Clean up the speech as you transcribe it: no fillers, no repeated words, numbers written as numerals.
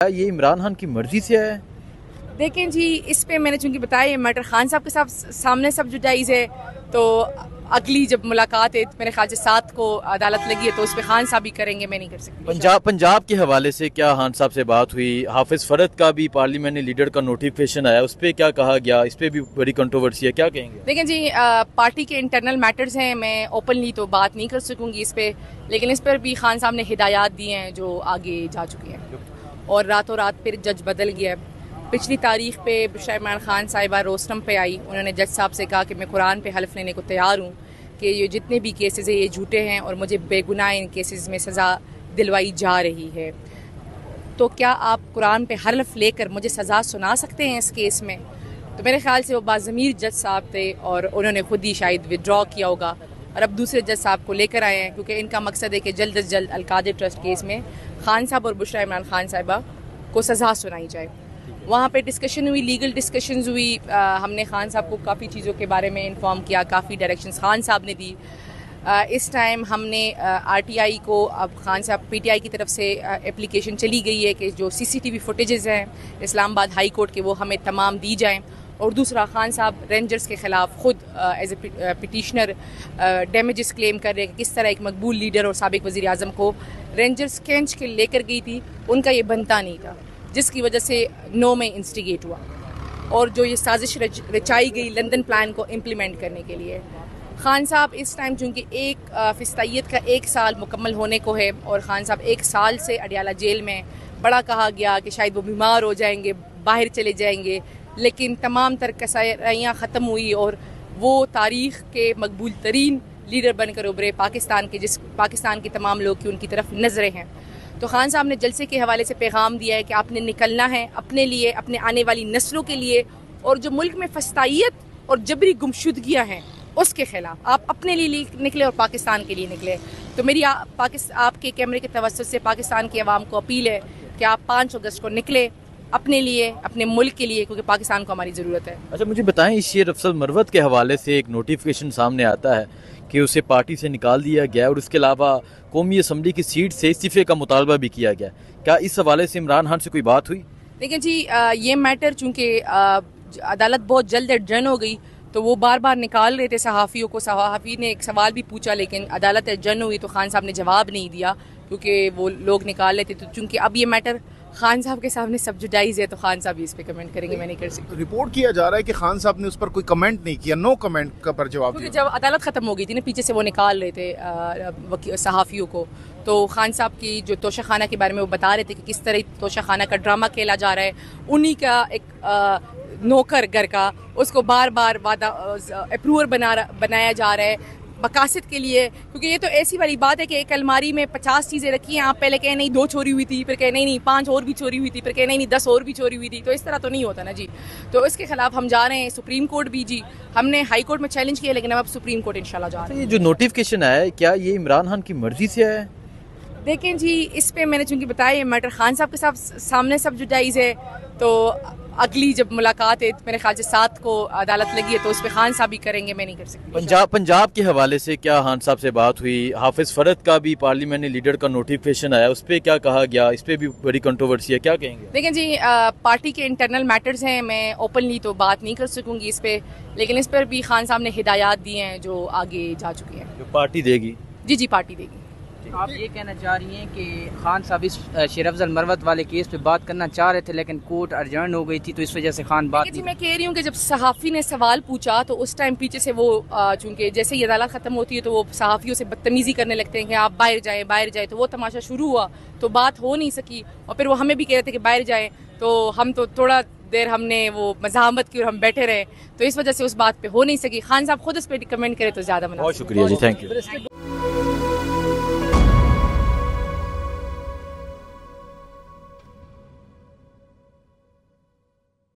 کیا یہ عمران خان کی مرضی سے ہے؟ دیکھیں جی، اس پہ میں نے چونکہ بتایا یہ میٹر خان صاحب کے سامنے سب جو جائز ہے، تو اگلی جب ملاقات ہے میرے خیال سے 7 کو عدالت لگی ہے تو اس پہ خان صاحب ہی کریں گے، میں نہیں کر سکتی۔ پنجاب کے حوالے سے کیا خان صاحب سے بات ہوئی؟ حافظ فرد کا بھی پارلیمنٹ لیڈر کا نوٹیفیکیشن آیا، اس پہ کیا کہا گیا؟ اس پہ بھی بڑی کنٹروورسی ہے، کیا کہیں گے؟ دیکھیں جی، پارٹی کے انٹرنل میٹرز ہیں، میں اوپنلی تو بات نہیں کر سکوں گی اس پہ، لیکن اس پر بھی خان صاحب نے ہدایات دی ہیں جو آگے جا چکی ہیں، اور راتوں رات پھر جج بدل گیا ہے۔ پچھلی تاریخ پہ بشرا عمران خان صاحبہ روسٹم پہ آئی، انہوں نے جج صاحب سے کہا کہ میں قرآن پہ حلف لینے کو تیار ہوں کہ یہ جتنے بھی کیسز ہیں یہ جھوٹے ہیں اور مجھے بے گناہ ان کیسز میں سزا دلوائی جا رہی ہے، تو کیا آپ قرآن پہ حلف لے کر مجھے سزا سنا سکتے ہیں اس کیس میں؟ تو میرے خیال سے وہ باضمیر جج صاحب تھے اور انہوں نے خود ہی شاید وڈرا کیا ہوگا، اور اب دوسرے جج صاحب کو لے کر آئے ہیں، کیونکہ ان کا مقصد ہے کہ جلد از جلد القادر ٹرسٹ کیس میں خان صاحب اور بشرا عمران خان صاحبہ کو سزا سنائی جائے۔ وہاں پہ ڈسکشن ہوئی، لیگل ڈسکشنز ہوئی، ہم نے خان صاحب کو کافی چیزوں کے بارے میں انفارم کیا، کافی ڈائریکشنز خان صاحب نے دی۔ اس ٹائم ہم نے آر ٹی آئی کو، اب خان صاحب پی ٹی آئی کی طرف سے اپلیکیشن چلی گئی ہے کہ جو سی سی ٹی وی فوٹیجز ہیں اسلام آباد ہائی کورٹ کے وہ ہمیں تمام دی جائیں، اور دوسرا خان صاحب رینجرز کے خلاف خود ایز اے پٹیشنر ڈیمیجز کلیم کر رہے ہیں کہ کس طرح ایک مقبول لیڈر اور سابق وزیر اعظم کو رینجرز کھینچ کے لے کر گئی تھی، ان کا یہ بنتا نہیں تھا، جس کی وجہ سے میں انسٹیگیٹ ہوا، اور جو یہ سازش رچائی گئی لندن پلان کو امپلیمنٹ کرنے کے لیے۔ خان صاحب اس ٹائم چونکہ ایک فستائیت کا 1 سال مکمل ہونے کو ہے، اور خان صاحب 1 سال سے اڈیالہ جیل میں، بڑا کہا گیا کہ شاید وہ بیمار ہو جائیں گے، باہر چلے جائیں گے، لیکن تمام تر کسائیاں ختم ہوئی اور وہ تاریخ کے مقبول ترین لیڈر بن کر ابھرے پاکستان کے، جس پاکستان کے تمام لوگ کی ان کی طرف نظریں ہیں۔ تو خان صاحب نے جلسے کے حوالے سے پیغام دیا ہے کہ آپ نے نکلنا ہے اپنے لیے، اپنے آنے والی نسلوں کے لیے، اور جو ملک میں فسطائیت اور جبری گمشدگیاں ہیں اس کے خلاف آپ اپنے لیے نکلے اور پاکستان کے لیے نکلے۔ تو میری آپ کے کیمرے کے توسط سے پاکستان کی عوام کو اپیل ہے کہ آپ 5 اگست کو نکلے اپنے لیے، اپنے ملک کے لیے، کیونکہ پاکستان کو ہماری ضرورت ہے۔ اچھا مجھے بتائیں، اس شیر افضل مروت کے حوالے سے ایک نوٹیفیکیشن سامنے آتا ہے کہ اسے پارٹی سے نکال دیا گیا، اور اس کے علاوہ قومی اسمبلی کی سیٹ سے استعفے کا مطالبہ بھی کیا گیا، کیا اس حوالے سے عمران خان سے کوئی بات ہوئی؟ دیکھیں جی، یہ میٹر چونکہ عدالت بہت جلد ایڈجرن ہو گئی تو وہ بار بار نکال رہے تھے صحافیوں کو، صحافی نے ایک سوال بھی پوچھا لیکن عدالت ایڈجرن ہوئی تو خان صاحب نے جواب نہیں دیا کیونکہ وہ لوگ نکال لیتے، تو چونکہ اب یہ میٹر خان صاحب کے سامنے سب جو جائز ہے تو خان صاحب اس پہ کمنٹ کریں گے، میں نہیں کر سکتی۔ رپورٹ کیا جا رہا ہے کہ خان صاحب نے اس پر کوئی کمنٹ نہیں کیا، نو کمنٹ کا پر جواب دیا، جب عدالت ختم ہو گئی تھی نا، پیچھے سے وہ نکال رہے تھے صحافیوں کو، تو خان صاحب کی جو توشہ خانہ کے بارے میں وہ بتا رہے تھے کہ کس طرح توشہ خانہ کا ڈرامہ کھیلا جا رہا ہے، انہی کا ایک نوکر گھر کا، اس کو بار بار وعدہ اپروور بنایا جا رہا ہے مقاصد کے لیے، کیونکہ یہ تو ایسی والی بات ہے کہ ایک الماری میں 50 چیزیں رکھی ہیں، آپ پہلے کہیں نہیں 2 چوری ہوئی تھی، پھر کہیں نہیں 5 اور بھی چوری ہوئی تھی، پھر کہیں نہیں 10 اور بھی چوری ہوئی تھی، تو اس طرح تو نہیں ہوتا نا جی۔ تو اس کے خلاف ہم جا رہے ہیں سپریم کورٹ بھی، جی ہم نے ہائی کورٹ میں چیلنج کیا لیکن اب سپریم کورٹ انشاءاللہ جا رہے ہیں۔ یہ جو نوٹیفیکیشن ہے کیا یہ عمران خان کی مرضی سے ہے؟ دیکھیں جی، اس پہ میں نے چونکہ بتایا یہ میٹر خان صاحب کے سامنے سب جو جائز ہے، تو اگلی جب ملاقات ہے میرے خیال سے 7 کو عدالت لگی ہے تو اس پہ خان صاحب ہی کریں گے، میں نہیں کر سکتی۔ پنجاب کے حوالے سے کیا خان صاحب سے بات ہوئی؟ حافظ فرد کا بھی پارلیمنٹ لیڈر کا نوٹیفیکیشن آیا، اس پہ کیا کہا گیا؟ اس پہ بھی بڑی کنٹروورسی ہے، کیا کہیں گے؟ دیکھیں جی، پارٹی کے انٹرنل میٹرز ہیں، میں اوپنلی تو بات نہیں کر سکوں گی اس پہ، لیکن اس پر بھی خان صاحب نے ہدایات دی ہیں جو آگے جا چکی ہیں۔ جو پارٹی دے گی؟ جی پارٹی دے گی۔ آپ یہ کہنا چاہ رہی ہیں کہ خان صاحب اس شیر افضل مروت والے کیس پہ بات کرنا چاہ رہے تھے لیکن کورٹ ارجنٹ ہو گئی تھی تو اس وجہ سے خان بات نہیں؟ میں کہہ رہی ہوں کہ جب صحافی نے سوال پوچھا تو اس ٹائم پیچھے سے وہ چونکہ جیسے ہی عدالت ختم ہوتی ہے تو وہ صحافیوں سے بدتمیزی کرنے لگتے ہیں کہ آپ باہر جائیں، تو وہ تماشا شروع ہوا تو بات ہو نہیں سکی، اور پھر وہ ہمیں بھی کہہ رہے تھے کہ باہر جائیں، تو ہم تو تھوڑا دیر ہم نے وہ مزاحمت کی اور ہم بیٹھے رہے، تو اس وجہ سے اس بات پہ ہو نہیں سکی۔ خان صاحب خود اس پہ کمنٹ کرے تو زیادہ مناسب۔ بہت شکریہ جی، تھینک یو۔